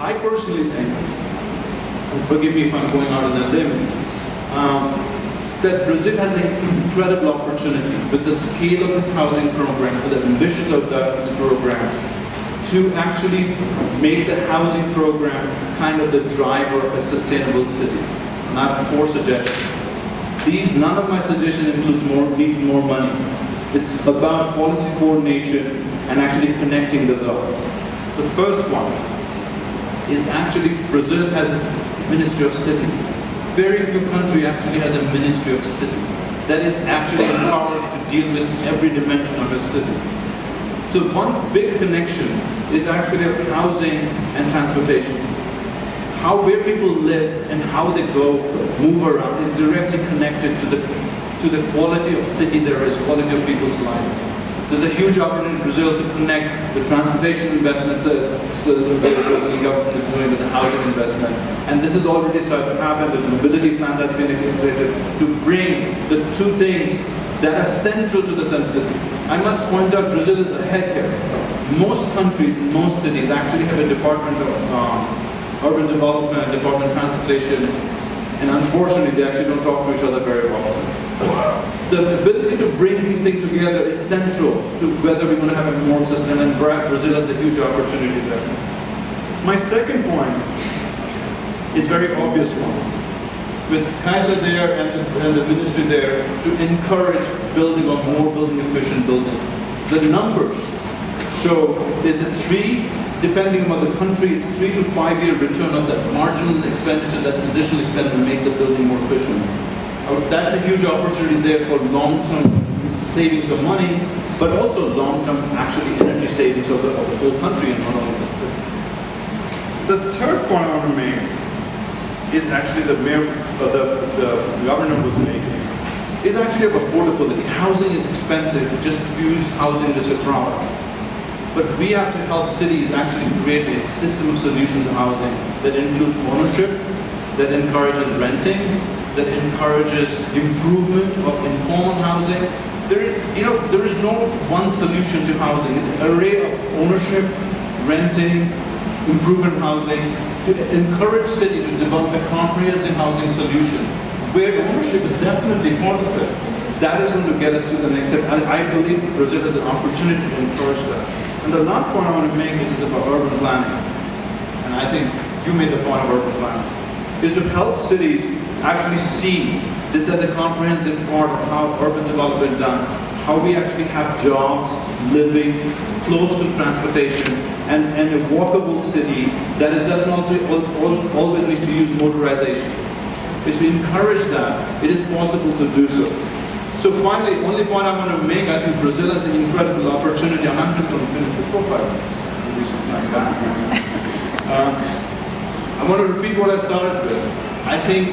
I personally think, and forgive me if I'm going out on a limb, that Brazil has an incredible opportunity with the scale of its housing program, with the ambitious of its program, to actually make the housing program kind of the driver of a sustainable city. And I have 4 suggestions. None of my suggestions needs more money. It's about policy coordination and actually connecting the dots. The first one is actually Brazil has a Ministry of City. Very few countries actually has a Ministry of City that is actually empowered to deal with every dimension of a city. So one big connection is actually of housing and transportation. Where people live and how they move around is directly connected to the quality of city there is, quality of people's life. There's a huge opportunity in Brazil to connect the transportation investments that the Brazilian government is doing with the housing investment. And this has already started to happen. There's a mobility plan that's been implemented to bring the 2 things that are central to the city. I must point out Brazil is ahead here. Most countries, most cities actually have a department of urban development and department of transportation, and unfortunately they actually don't talk to each other very often. The ability to bring these things together is central to whether we're going to have a more sustainable, and Brazil has a huge opportunity there. My second point is very obvious one. With Kaiser there and the ministry there to encourage building of more building efficient buildings. The numbers show there's a 3, depending on the country, it's 3 to 5 year return on that marginal expenditure, that additional expenditure to make the building more efficient. That's a huge opportunity there for long-term savings of money, but also long-term actually energy savings of the whole country and not only the city. The third point I want to make is actually the governor was making, is actually of affordability. Housing is expensive, just use housing as a product. But we have to help cities actually create a system of solutions of housing that includes ownership, that encourages renting, that encourages improvement of informal housing. There is no one solution to housing. It's an array of ownership, renting, improvement housing, to encourage cities to develop a comprehensive housing solution, where ownership is definitely part of it. That is going to get us to the next step. And I believe Brazil has an opportunity to encourage that. And the last point I want to make is about urban planning. And I think you made the point of urban planning, is to help cities actually see this as a comprehensive part of how urban development is done, how we actually have jobs, living close to transportation, and a walkable city that doesn't always need to use motorization. Is to encourage that it is possible to do so. So finally, only point I want to make, I think Brazil has an incredible opportunity. I'm actually going to finish before 5 minutes. Give you some time back. I want to repeat what I started with. I think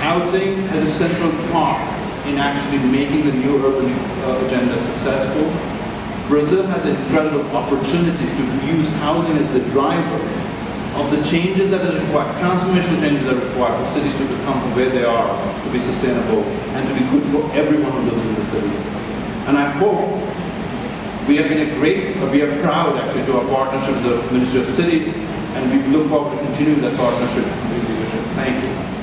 housing has a central part in actually making the new urban agenda successful. Brazil has an incredible opportunity to use housing as the driver of the changes that are required, transformational changes that are required for cities to become from where they are to be sustainable and to be good for everyone who lives in the city. And I hope we are proud actually to our partnership with the Ministry of Cities, and we look forward to continuing that partnership with leadership. Thank you.